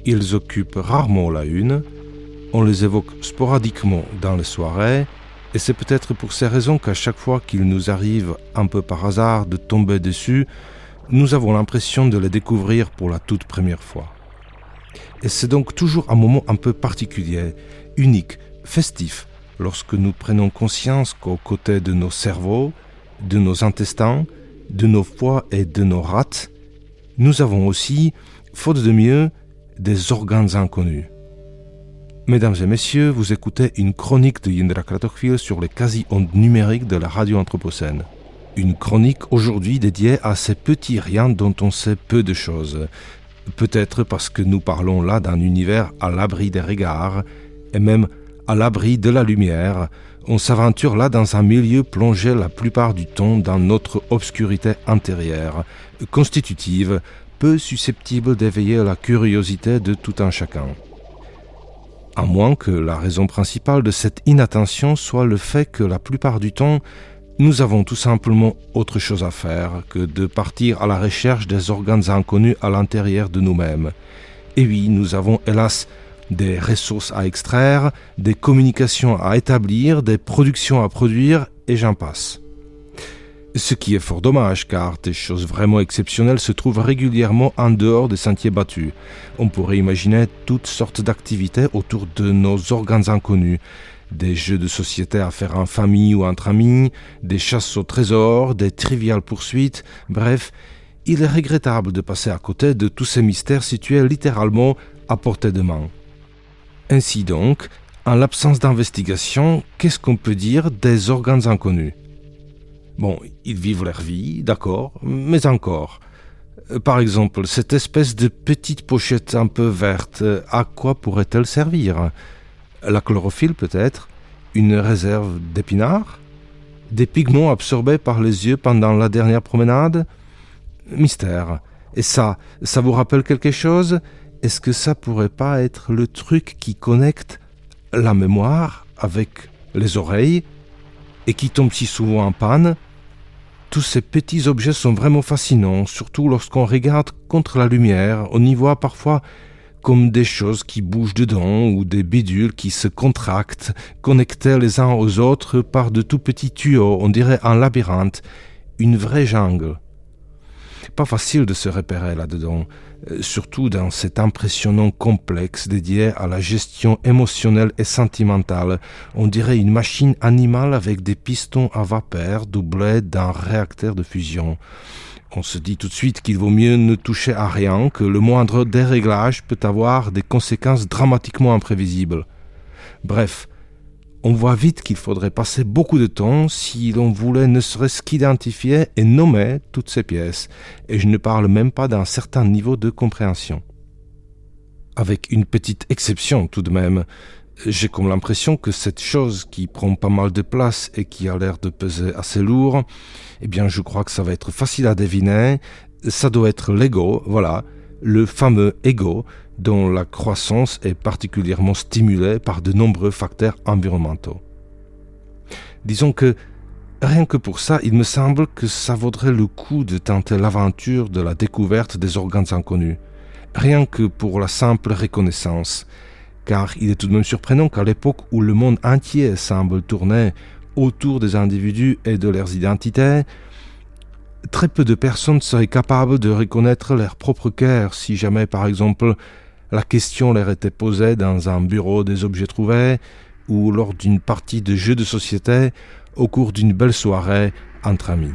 Ils occupent rarement la une, on les évoque sporadiquement dans les soirées, et c'est peut-être pour ces raisons qu'à chaque fois qu'il nous arrive un peu par hasard de tomber dessus, nous avons l'impression de les découvrir pour la toute première fois. Et c'est donc toujours un moment un peu particulier, unique, festif, lorsque nous prenons conscience qu'aux côtés de nos cerveaux, de nos intestins, de nos foies et de nos rats, nous avons aussi, faute de mieux, des organes inconnus. Mesdames et messieurs, vous écoutez une chronique de Jindra Kratochvíl sur les quasi-ondes numériques de la radio Anthropocène. Une chronique aujourd'hui dédiée à ces petits riens dont on sait peu de choses. Peut-être parce que nous parlons là d'un univers à l'abri des regards, et même à l'abri de la lumière. On s'aventure là dans un milieu plongé la plupart du temps dans notre obscurité intérieure, constitutive, peu susceptible d'éveiller la curiosité de tout un chacun. À moins que la raison principale de cette inattention soit le fait que la plupart du temps, nous avons tout simplement autre chose à faire que de partir à la recherche des organes inconnus à l'intérieur de nous-mêmes. Et oui, nous avons hélas des ressources à extraire, des communications à établir, des productions à produire, et j'en passe. Ce qui est fort dommage, car des choses vraiment exceptionnelles se trouvent régulièrement en dehors des sentiers battus. On pourrait imaginer toutes sortes d'activités autour de nos organes inconnus. Des jeux de société à faire en famille ou entre amis, des chasses au trésor, des triviales poursuites, bref, il est regrettable de passer à côté de tous ces mystères situés littéralement à portée de main. Ainsi donc, en l'absence d'investigation, qu'est-ce qu'on peut dire des organes inconnus ? Bon, ils vivent leur vie, d'accord, mais encore. Par exemple, cette espèce de petite pochette un peu verte, à quoi pourrait-elle servir ? La chlorophylle peut-être ? Une réserve d'épinards ? Des pigments absorbés par les yeux pendant la dernière promenade ? Mystère. Et ça vous rappelle quelque chose ? Est-ce que ça pourrait pas être le truc qui connecte la mémoire avec les oreilles et qui tombe si souvent en panne ? Tous ces petits objets sont vraiment fascinants, surtout lorsqu'on regarde contre la lumière. On y voit parfois comme des choses qui bougent dedans ou des bidules qui se contractent, connectés les uns aux autres par de tout petits tuyaux, on dirait un labyrinthe, une vraie jungle. Pas facile de se repérer là-dedans, surtout dans cet impressionnant complexe dédié à la gestion émotionnelle et sentimentale. On dirait une machine animale avec des pistons à vapeur doublés d'un réacteur de fusion. On se dit tout de suite qu'il vaut mieux ne toucher à rien, que le moindre déréglage peut avoir des conséquences dramatiquement imprévisibles. Bref, on voit vite qu'il faudrait passer beaucoup de temps si l'on voulait ne serait-ce qu'identifier et nommer toutes ces pièces, et je ne parle même pas d'un certain niveau de compréhension. Avec une petite exception tout de même, j'ai comme l'impression que cette chose qui prend pas mal de place et qui a l'air de peser assez lourd, eh bien je crois que ça va être facile à deviner, ça doit être l'ego, voilà, le fameux ego, dont la croissance est particulièrement stimulée par de nombreux facteurs environnementaux. Disons que, rien que pour ça, il me semble que ça vaudrait le coup de tenter l'aventure de la découverte des organes inconnus, rien que pour la simple reconnaissance, car il est tout de même surprenant qu'à l'époque où le monde entier semble tourner autour des individus et de leurs identités, très peu de personnes seraient capables de reconnaître leur propre cœur si jamais, par exemple, la question leur était posée dans un bureau des objets trouvés ou lors d'une partie de jeux de société au cours d'une belle soirée entre amis.